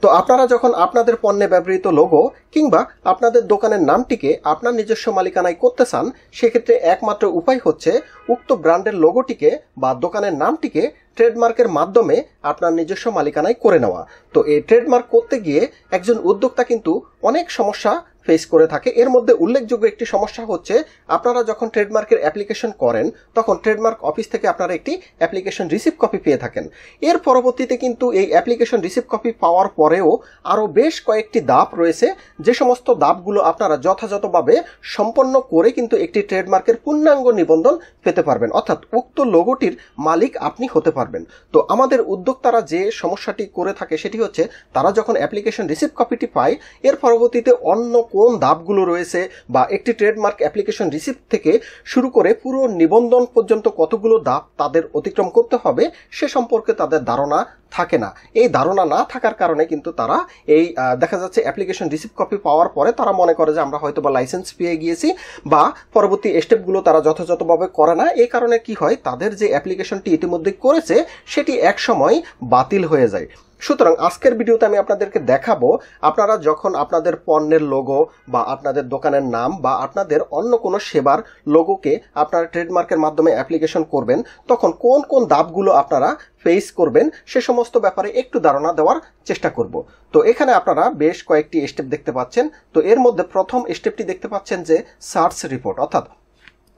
তো আপনারা যখন আপনাদের পণ্যে ব্যবহৃত লোগো কিংবা আপনাদের দোকানের নামটিকে আপনার নিজস্ব মালিকানায় করতে চান, সেক্ষেত্রে একমাত্র উপায় হচ্ছে উক্ত ব্র্যান্ডের লোগোটিকে বা দোকানের নামটিকে ট্রেডমার্কের মাধ্যমে আপনার নিজস্ব মালিকানায় করে নেওয়া। তো এই ট্রেডমার্ক করতে গিয়ে একজন উদ্যোক্তা কিন্তু অনেক সমস্যা ফেস করে থাকে। এর মধ্যে উল্লেখযোগ্য একটি সমস্যা হচ্ছে, আপনারা যখন ট্রেডমার্কের অ্যাপ্লিকেশন করেন তখন ট্রেডমার্ক অফিস থেকে আপনারা একটি অ্যাপ্লিকেশন রিসিভ কপি পেয়ে থাকেন। এর পরবর্তীতে কিন্তু এই অ্যাপ্লিকেশন রিসিভ কপি পাওয়ার পরেও আরও বেশ কয়েকটি ধাপ রয়েছে, যে সমস্ত ধাপগুলো আপনারা যথাযথভাবে সম্পন্ন করে কিন্তু একটি ট্রেডমার্কের পূর্ণাঙ্গ নিবন্ধন পেতে পারবেন, অর্থাৎ উক্ত লোগোটির মালিক আপনি হতে পারবেন। তো আমাদের উদ্যোক্তারা যে সমস্যাটি করে থাকে সেটি হচ্ছে, তারা যখন অ্যাপ্লিকেশন রিসিভ কপিটি পায় এর পরবর্তীতে অন্য কোন ধাপগুলো রয়েছে বা একটি ট্রেডমার্ক অ্যাপ্লিকেশন রিসিভ থেকে শুরু করে পুরো নিবন্ধন পর্যন্ত কতগুলো ধাপ তাদের অতিক্রম করতে হবে সে সম্পর্কে তাদের ধারণা থাকে না। এই ধারণা না থাকার কারণে কিন্তু তারা এই দেখা যাচ্ছে অ্যাপ্লিকেশন রিসিভ কপি পাওয়ার পরে তারা মনে করে যে আমরা হয়তো বা লাইসেন্স পেয়ে গিয়েছি, বা পরবর্তী স্টেপগুলো তারা যথাযথভাবে করে না। এই কারণে কি হয়, তাদের যে অ্যাপ্লিকেশনটি ইতিমধ্যে করেছে সেটি একসময় বাতিল হয়ে যায়। সুতরাং আজকের ভিডিওতে আমি আপনাদেরকে দেখাবো, আপনারা যখন আপনাদের পণ্যের লোগো বা আপনাদের দোকানের নাম বা আপনাদের অন্য কোনো সেবার লোগোকে আপনারা ট্রেডমার্কের মাধ্যমে অ্যাপ্লিকেশন করবেন, তখন কোন কোন ধাপগুলো আপনারা ফেস করবেন সে সমস্ত ব্যাপারে একটু ধারণা দেওয়ার চেষ্টা করব। তো এখানে আপনারা বেশ কয়েকটি স্টেপ দেখতে পাচ্ছেন। তো এর মধ্যে প্রথম স্টেপটি দেখতে পাচ্ছেন যে সার্চ রিপোর্ট, অর্থাৎ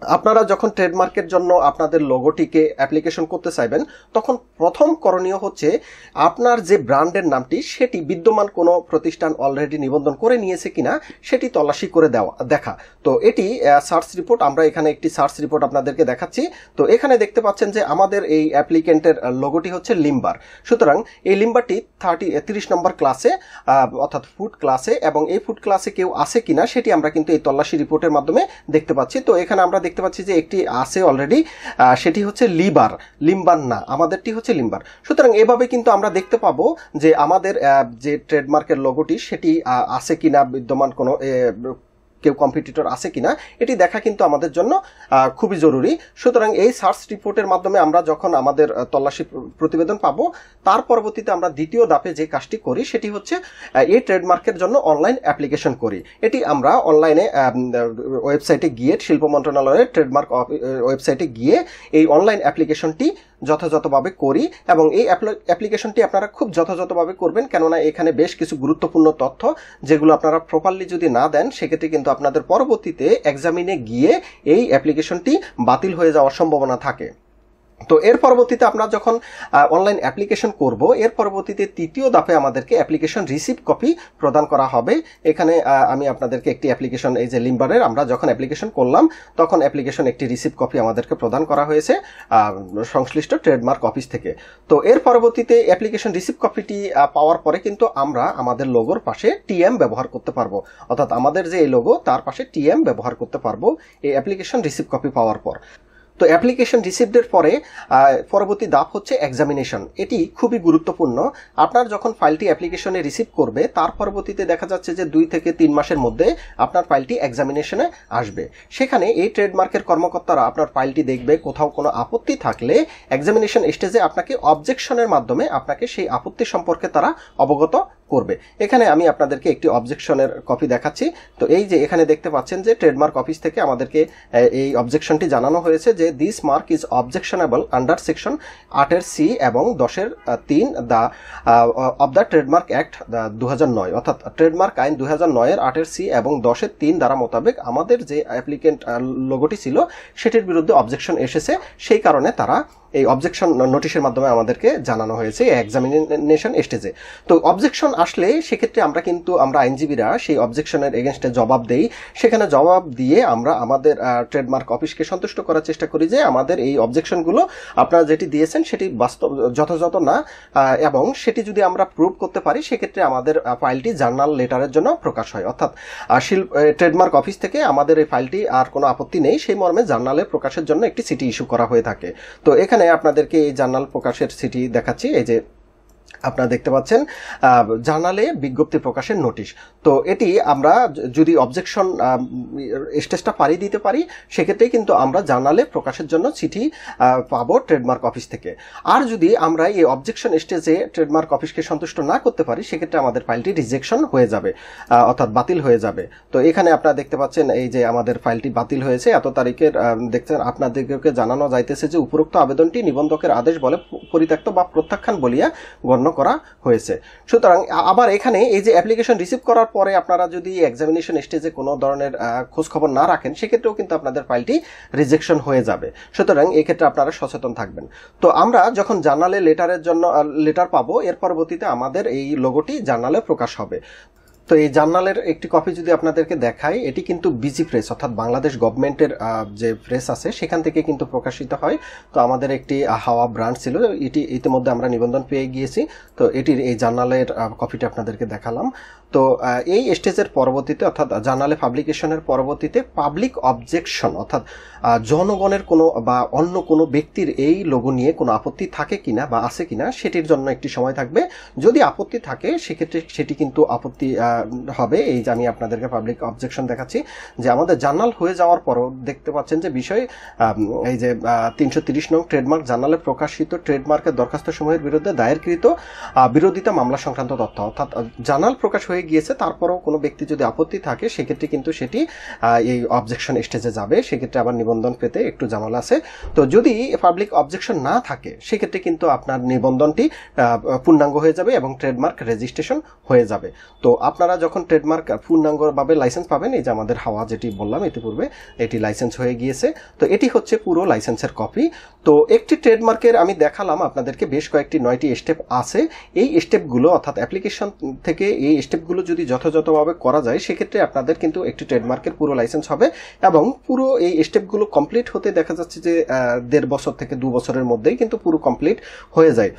আপনারা যখন ট্রেডমার্কের জন্য আপনাদের লোগোটিকে অ্যাপ্লিকেশন করতে চাইবেন তখন প্রথম করণীয় হচ্ছে আপনার যে ব্র্যান্ডের নামটি সেটি বিদ্যমান কোনো প্রতিষ্ঠান অলরেডি নিবন্ধন করে নিয়েছে কিনা সেটি তল্লাশি করে দেখা। তো এটি সার্চ রিপোর্ট, আমরা এখানে একটি সার্চ রিপোর্ট আপনাদেরকে দেখাচ্ছি। তো এখানে দেখতে পাচ্ছেন যে আমাদের এই অ্যাপ্লিকেন্টের লোগোটি হচ্ছে লিম্বার। সুতরাং এই লিম্বারটি 30 নম্বর ক্লাসে অর্থাৎ ফুড ক্লাসে, এবং এই ফুড ক্লাসে কেউ আছে কিনা সেটি আমরা কিন্তু এই তল্লাশি রিপোর্টের মাধ্যমে দেখতে পাচ্ছি। তো এখানে আমরা দেখতে পাচ্ছি যে একটি আছে অলরেডি, সেটি হচ্ছে লিম্বার না, আমাদেরটি হচ্ছে লিম্বার। সুতরাং এভাবে কিন্তু আমরা দেখতে পাবো যে আমাদের যে ট্রেডমার্কের লোগোটি সেটি আছে কিনা, বিদ্যমান কোনো কেউ কম্পিটিটর আছে কিনা এটি দেখা কিন্তু আমাদের জন্য খুবই জরুরি। সুতরাং এই সার্চ রিপোর্টের মাধ্যমে আমরা যখন আমাদের তল্লাশি প্রতিবেদন পাবো, তার পরবর্তীতে আমরা দ্বিতীয় ধাপে যে কাজটি করি সেটি হচ্ছে এই ট্রেডমার্কের জন্য অনলাইন অ্যাপ্লিকেশন করি। এটি আমরা অনলাইনে ওয়েবসাইটে গিয়ে, শিল্প মন্ত্রণালয়ের ট্রেডমার্ক ওয়েবসাইটে গিয়ে এই অনলাইন অ্যাপ্লিকেশনটি যথাযথভাবে করি, এবং এই অ্যাপ্লিকেশনটি আপনারা খুব যথাযথভাবে করবেন, কেননা এখানে বেশ কিছু গুরুত্বপূর্ণ তথ্য যেগুলো আপনারা প্রপারলি যদি না দেন সেক্ষেত্রে কিন্তু আপনাদের পরবর্তীতে এক্সামিনে গিয়ে এই অ্যাপ্লিকেশনটি বাতিল হয়ে যাওয়ার সম্ভাবনা থাকে। তো এর পরবর্তীতে আমরা যখন অনলাইন অ্যাপ্লিকেশন করব, এর পরবর্তীতে তৃতীয় ধাপে আমাদেরকে অ্যাপ্লিকেশন রিসিভ কপি প্রদান করা হবে। এখানে আমি আপনাদেরকে একটি অ্যাপ্লিকেশন, এই যে লিম্বারের আমরা যখন অ্যাপ্লিকেশন করলাম তখন অ্যাপ্লিকেশন একটি রিসিভ কপি আমাদেরকে প্রদান করা হয়েছে সংশ্লিষ্ট ট্রেডমার্ক অফিস থেকে। তো এর পরবর্তীতে অ্যাপ্লিকেশন রিসিভ কপিটি পাওয়ার পরে কিন্তু আমরা আমাদের লোগোর পাশে টিএম ব্যবহার করতে পারবো, অর্থাৎ আমাদের যে এই লোগো তার পাশে টিএম ব্যবহার করতে পারবো এই অ্যাপ্লিকেশন রিসিভ কপি পাওয়ার পর। তো অ্যাপ্লিকেশন রিসিভডের পরে পরবর্তী ধাপ হচ্ছে এক্সামিনেশন। এটি খুবই গুরুত্বপূর্ণ। আপনার যখন ফাইলটি অ্যাপ্লিকেশনে রিসিভ করবে তার পরবর্তীতে দেখা যাচ্ছে যে 2 থেকে 3 মাসের মধ্যে আপনার ফাইলটি এক্সামিনেশনে আসবে। সেখানে এই ট্রেডমার্কের কর্মকর্তারা আপনার ফাইলটি দেখবে, কোথাও কোনো আপত্তি থাকলে এক্সামিনেশন স্টেজে আপনাকে অবজেকশনের মাধ্যমে আপনাকে সেই আপত্তি সম্পর্কে তারা অবগত করবে। এখানে আমি আপনাদেরকে একটি অবজেকশনের কপি দেখাচ্ছি। তো এই যে এখানে দেখতে পাচ্ছেন যে ট্রেডমার্ক অফিস থেকে আমাদেরকে এই অবজেকশনটি জানানো হয়েছে যে this mark is objectionable under section 8C এবং 10(3) অব দ্য ট্রেডমার্ক অ্যাক্ট 2009, অর্থাৎ ট্রেডমার্ক আইন 2009 8C এবং 10(3) ধারা মোতাবেক আমাদের যে অ্যাপ্লিকেন্ট লোগোটি ছিল সেটির বিরুদ্ধে অবজেকশন এসেছে। সেই কারণে তারা এই অবজেকশন নোটিশের মাধ্যমে আমাদেরকে জানানো হয়েছে এক্সামিনেশন স্টেজে। তো অবজেকশন আসলে সেক্ষেত্রে আমরা আইনজীবীরা সেই অবজেকশনের এগেনস্টে জবাব দেই। সেখানে জবাব দিয়ে আমরা আমাদের ট্রেডমার্ক অফিসকে সন্তুষ্ট করার চেষ্টা করি যে আমাদের এই অবজেকশনগুলো আপনারা যেটি দিয়েছেন সেটি বাস্তব যথাযথ না, এবং সেটি যদি আমরা প্রুভ করতে পারি সেক্ষেত্রে আমাদের ফাইলটি জার্নাল লেটারের জন্য প্রকাশ হয়, অর্থাৎ ট্রেডমার্ক অফিস থেকে আমাদের এই ফাইলটি আর কোনো আপত্তি নেই সেই মর্মে জার্নালে প্রকাশের জন্য একটি সিটি ইস্যু করা হয়ে থাকে। তো এখানে আপনাদেরকে এই জার্নাল প্রকাশের সিটি দেখাচ্ছি। এই যে আপনারা দেখতে পাচ্ছেন জার্নালে বিজ্ঞপ্তি প্রকাশের নোটিশ। তো এটি আমরা যদি অবজেকশন স্টেজটা পাড়ি দিতে পারি সেক্ষেত্রে কিন্তু আমরা জার্নালে প্রকাশের জন্য চিঠি পাবো ট্রেডমার্ক অফিস থেকে। আর যদি আমরা এই অবজেকশন স্টেজে ট্রেডমার্ক অফিসকে সন্তুষ্ট না করতে পারি সেক্ষেত্রে আমাদের ফাইলটি রিজেকশন হয়ে যাবে, অর্থাৎ বাতিল হয়ে যাবে। তো এখানে আপনারা দেখতে পাচ্ছেন এই যে আমাদের ফাইলটি বাতিল হয়েছে এত তারিখের, দেখছেন আপনাদেরকে জানানো যাইতেছে যে উপরোক্ত আবেদনটি নিবন্ধকের আদেশ বলে পরিত্যক্ত বা প্রত্যাখ্যান বলিয়া গণ্য করা হয়েছে। সুতরাং আবার এখানে এই যে অ্যাপ্লিকেশন রিসিভ করার পরে আপনারা যদি এক্সামিনেশন স্টেজে কোনো ধরনের খোঁজ খবর না রাখেন সেক্ষেত্রেও কিন্তু আপনাদের ফাইলটি রিজেকশন হয়ে যাবে। সুতরাং এই ক্ষেত্রে আপনারা সচেতন থাকবেন। তো আমরা যখন জার্নালে লেটারের জন্য লেটার পাবো এর পরবর্তীতে আমাদের এই লোগোটি জার্নালে প্রকাশ হবে। তো এই জার্নালের একটি কপি যদি আপনাদেরকে দেখাই, এটি কিন্তু বিজি প্রেস অর্থাৎ বাংলাদেশ গভর্নমেন্টের যে প্রেস আছে সেখান থেকে কিন্তু প্রকাশিত হয়। তো আমাদের একটি হাওয়া ব্র্যান্ড ছিল, এটি ইতিমধ্যে আমরা নিবন্ধন পেয়ে গিয়েছি। তো এটির এই জার্নালের কপিটা আপনাদেরকে দেখালাম। তো এই স্টেজের পরবর্তীতে অর্থাৎ জার্নালে পাবলিকেশনের পরবর্তীতে পাবলিক অবজেকশন অর্থাৎ জনগণের কোনো বা অন্য কোনো ব্যক্তির এই লোগো নিয়ে কোনো আপত্তি থাকে কিনা বা আছে কিনা সেটির জন্য একটি সময় থাকবে। যদি আপত্তি থাকে সেক্ষেত্রে সেটি কিন্তু আপত্তি হবে। এই যে আমি আপনাদেরকে পাবলিক অবজেকশন দেখাচ্ছি যে আমাদের জার্নাল হয়ে যাওয়ার পরও দেখতে পাচ্ছেন যে বিষয় এই যে 330 নং ট্রেডমার্ক জার্নালে প্রকাশিত ট্রেডমার্কের দরখাস্ত সমূহের বিরুদ্ধে দায়েরকৃত বিরোধিতা মামলা সংক্রান্ত তথ্য, অর্থাৎ জার্নাল প্রকাশ হয়ে গিয়েছে তারপরেও কোনো ব্যক্তি যদি আপত্তি থাকে সেক্ষেত্রে কিন্তু সেটি এই অবজেকশন স্টেজে যাবে। সেক্ষেত্রে আবার নিবন্ধন পেতে একটু ঝামেলা আছে। তো যদি পাবলিক অবজেকশন না থাকে সেক্ষেত্রে কিন্তু আপনার নিবন্ধনটি পূর্ণাঙ্গ হয়ে যাবে এবং ট্রেডমার্ক রেজিস্ট্রেশন হয়ে যাবে। তো আপনারা যখন ট্রেডমার্ক পূর্ণাঙ্গভাবে লাইসেন্স পাবেন, এই যে আমাদের হাওয়া যেটি বললাম ইতিপূর্বে এটি লাইসেন্স হয়ে গিয়েছে। তো এটি হচ্ছে পুরো লাইসেন্সের কপি। তো একটি ট্রেডমার্কের আমি দেখালাম আপনাদেরকে বেশ কয়েকটি 9টি স্টেপ আছে। এই স্টেপগুলো অর্থাৎ অ্যাপ্লিকেশন থেকে এই স্টেপগুলো যদি যথাযথভাবে করা যায় সেক্ষেত্রে আপনাদের কিন্তু একটি ট্রেডমার্কের পুরো লাইসেন্স হবে এবং পুরো এই স্টেপগুলো কমপ্লিট হতে দেখা যাচ্ছে যে 1.5 বছর থেকে 2 বছরের মধ্যেই কিন্তু পুরো কমপ্লিট হয়ে যায়।